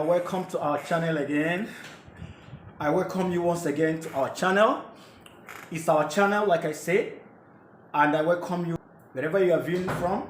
welcome to our channel again. I welcome you once again to our channel. It's our channel, like I said, and I welcome you wherever you are viewing from.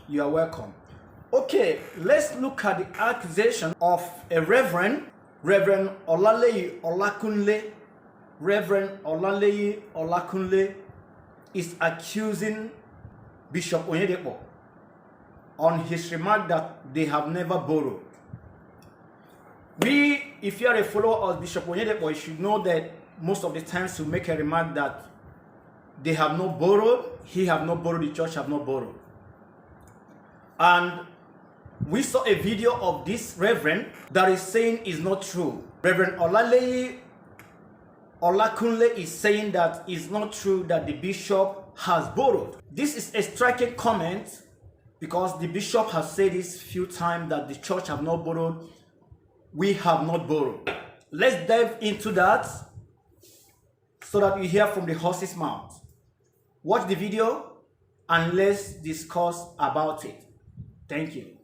You are welcome. Okay, let's look at the accusation of a Reverend Olaleye Olakunle. Reverend Olaleye Olakunle is accusing Bishop Oyedepo on his remark that they have never borrowed. If you are a follower of Bishop Oyedepo, you should know that most of the times you make a remark that they have not borrowed, he have not borrowed, the church have not borrowed. And we saw a video of this reverend that is saying is not true. Reverend Olaleye Olakunle is saying that it's not true that the bishop has borrowed. This is a striking comment because the bishop has said this few times that the church have not borrowed. We have not borrowed. Let's dive into that so that you hear from the horse's mouth. Watch the video and let's discuss about it. Thank you.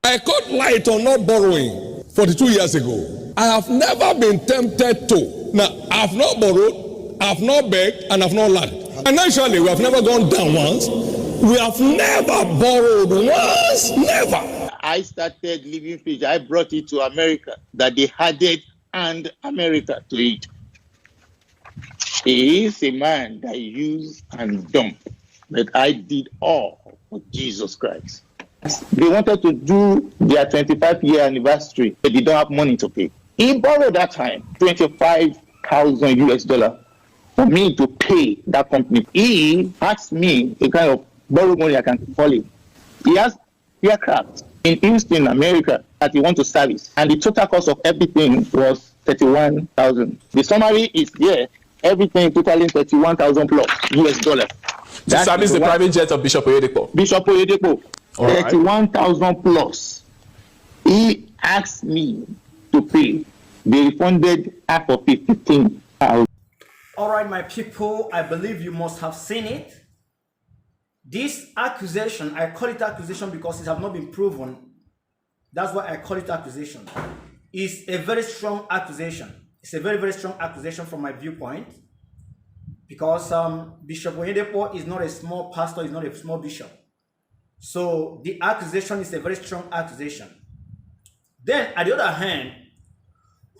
I caught light on not borrowing 42 years ago. I have never been tempted to. Now, I have not borrowed, I have not begged, and I have not lacked. Financially, we have never gone down once. We have never borrowed once, never. I started living fish. I brought it to America, that they added and America to it. He is a man that used and dumped, but I did all for Jesus Christ. They wanted to do their 25-year anniversary, but they don't have money to pay. He borrowed that time $25,000 for me to pay that company. He asked me a kind of borrow money, I can call it. He has aircraft in Houston, America, that he wants to service, and the total cost of everything was $31,000. The summary is there. Everything totaling $31,000 plus US dollars. To service the private jet of Bishop Oyedepo. Bishop Oyedepo, right. 31,000 plus. He asked me to pay. They refunded half of it, 15,000. All right, my people, I believe you must have seen it. This accusation, I call it accusation because it has not been proven. That's why I call it accusation. It's a very strong accusation. It's a very, very strong accusation from my viewpoint. Because Bishop Oyedepo is not a small pastor, he's not a small bishop. So the accusation is a very strong accusation. Then, on the other hand,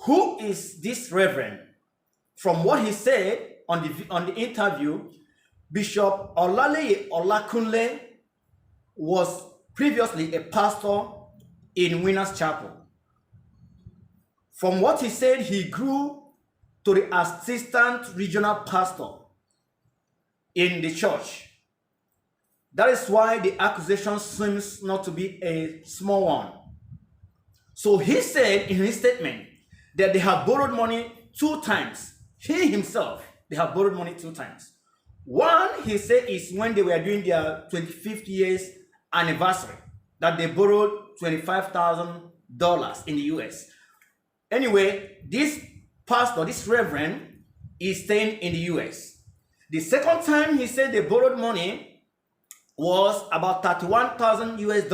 who is this reverend? From what he said on the interview, Bishop Olaleye Olakunle was previously a pastor in Winners Chapel. From what he said, he grew to the assistant regional pastor in the church. That is why the accusation seems not to be a small one. So he said in his statement that they have borrowed money 2 times. He himself, they have borrowed money 2 times. One, he said, is when they were doing their 25th years anniversary, that they borrowed $25,000 in the US. Anyway, this pastor, this reverend, is staying in the US. The second time he said they borrowed money was about $31,000 US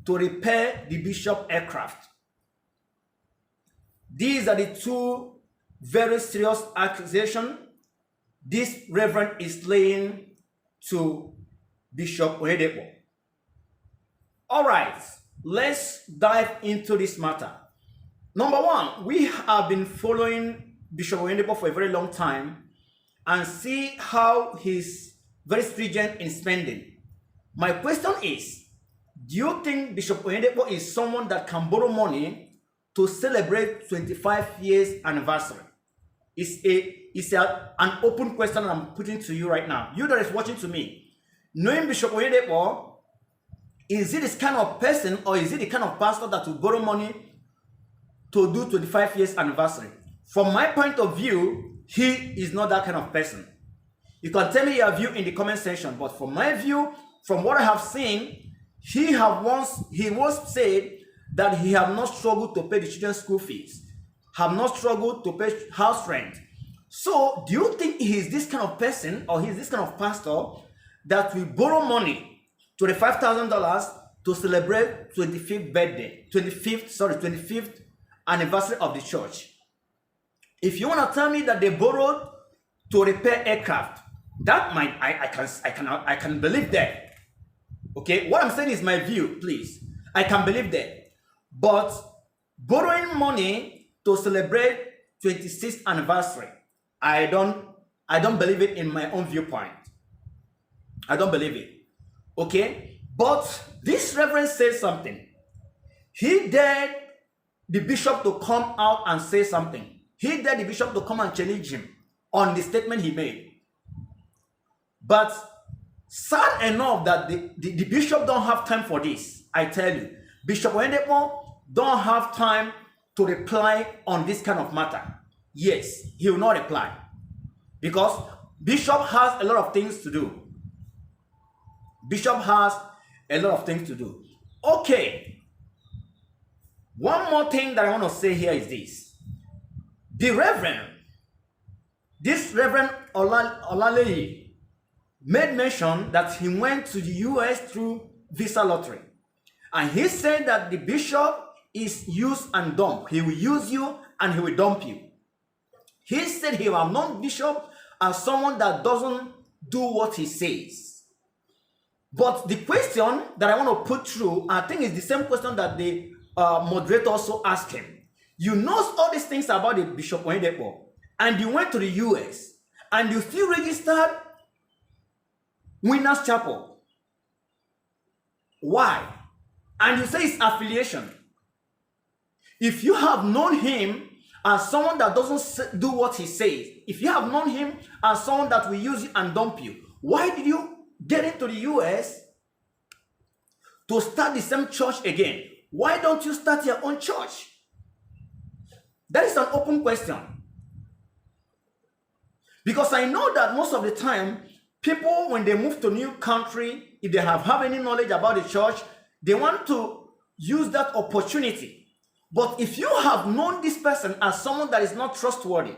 to repair the bishop aircraft. These are the 2 very serious accusations this reverend is laying to Bishop Oyedepo. All right, let's dive into this matter. Number 1, we have been following Bishop Oyedepo for a very long time and see how he's very stringent in spending. My question is, do you think Bishop Oyedepo is someone that can borrow money to celebrate 25 years anniversary? It's an open question I'm putting to you right now. You that is watching to me, knowing Bishop Oyedepo, is he this kind of person or is he the kind of pastor that will borrow money to do 25 years anniversary? From my point of view, he is not that kind of person. You can tell me your view in the comment section, but from my view, from what I have seen, he once said that he have not struggled to pay the children's school fees, have not struggled to pay house rent. So, do you think he is this kind of person or he is this kind of pastor that will borrow money, $25,000, to celebrate 25th anniversary of the church. If you want to tell me that they borrowed to repair aircraft, that might I can believe that. Okay, what I'm saying is my view, please. I can believe that. But borrowing money to celebrate 26th anniversary, I don't believe it in my own viewpoint. I don't believe it. Okay? But this reverend says something. He dared the bishop to come out and say something. He dared the bishop to come and challenge him on the statement he made. But sad enough that the bishop don't have time for this. I tell you, Bishop Oyedepo don't have time to reply on this kind of matter. Yes, he will not reply because bishop has a lot of things to do. Bishop has a lot of things to do. Okay. One more thing that I want to say here is this. This Reverend Olaleye made mention that he went to the US through visa lottery. And he said that the bishop is use and dump. He will use you and he will dump you. He said he will have known bishop as someone that doesn't do what he says. But the question that I want to put through, I think is the same question that the moderator also asked him. You know all these things about the Bishop Oyedepo, and you went to the US, and you still registered Winners Chapel. Why? And you say it's affiliation. If you have known him as someone that doesn't do what he says, if you have known him as someone that will use you and dump you, why did you get into the US to start the same church again? Why don't you start your own church? That is an open question. Because I know that most of the time, people, when they move to a new country, if they have any knowledge about the church, they want to use that opportunity. But if you have known this person as someone that is not trustworthy,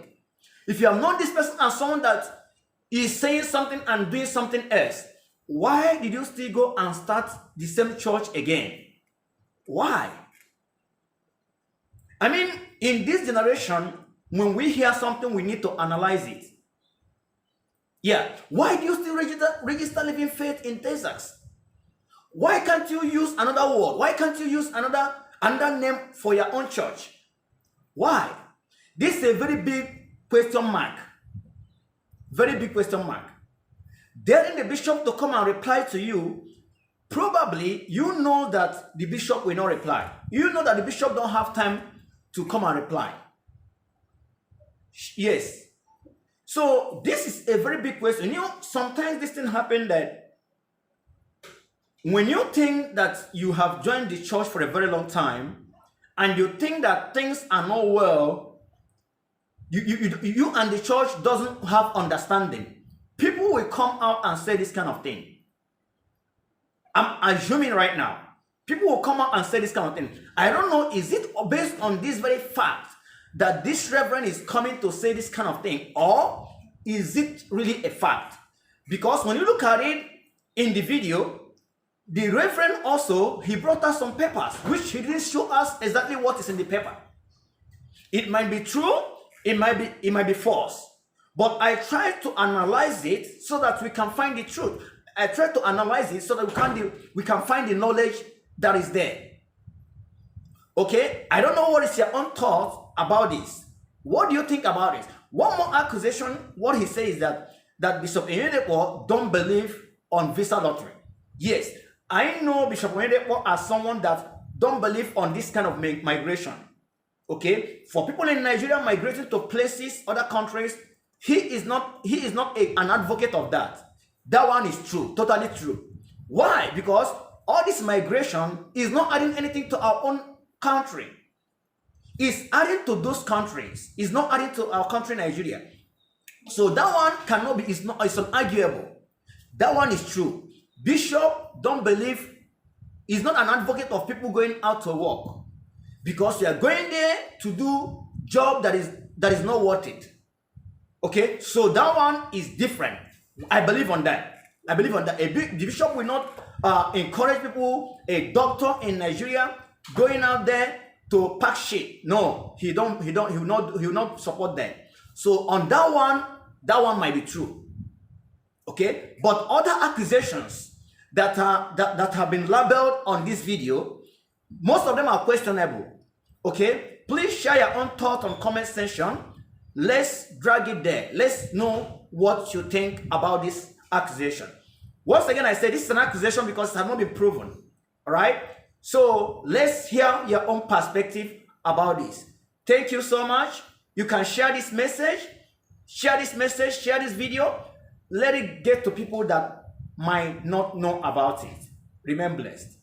if you have known this person as someone that is saying something and doing something else, why did you still go and start the same church again? Why? I mean, in this generation, when we hear something, we need to analyze it. Yeah. Why do you still register Living Faith in Texas? Why can't you use another word? Why can't you use another name for your own church? Why? This is a very big question mark. Very big question mark. Daring the bishop to come and reply to you, probably you know that the bishop will not reply. You know that the bishop don't have time to come and reply. Yes. So this is a very big question. You know, sometimes this thing happen that when you think that you have joined the church for a very long time and you think that things are not well, you and the church doesn't have understanding, people will come out and say this kind of thing. I'm assuming right now, people will come out and say this kind of thing. I don't know, is it based on this very fact that this reverend is coming to say this kind of thing, or is it really a fact? Because when you look at it in the video, the reverend also, he brought us some papers, which he didn't show us exactly what is in the paper. It might be true, it might be false. But I tried to analyze it so that we can find the truth. I tried to analyze it so that we can find the knowledge that is there. Okay? I don't know what is your own thought about this. What do you think about it? One more accusation, what he says is that Bishop Oyedepo don't believe on visa lottery. Yes, I know Bishop Oyedepo as someone that don't believe on this kind of migration. Okay? For people in Nigeria migrating to places, other countries, he is not an advocate of that. That one is true, totally true. Why? Because all this migration is not adding anything to our own country. It's adding to those countries. It's not adding to our country, Nigeria. So that one cannot be, it's unarguable. That one is true. Bishop don't believe, is not an advocate of people going out to work. Because you are going there to do job that is not worth it. Okay, so that one is different. I believe on that. I believe on that. The bishop will not encourage people, a doctor in Nigeria going out there to pack shit. No, he will not support that. So on that one might be true. Okay, but other accusations that have been labeled on this video, most of them are questionable. Okay, please share your own thoughts on comment section. Let's drag it there. Let's know what you think about this accusation. Once again, I say this is an accusation because it has not been proven. All right, so let's hear your own perspective about this. Thank you so much. You can share this message, share this video. Let it get to people that might not know about it. Remain blessed.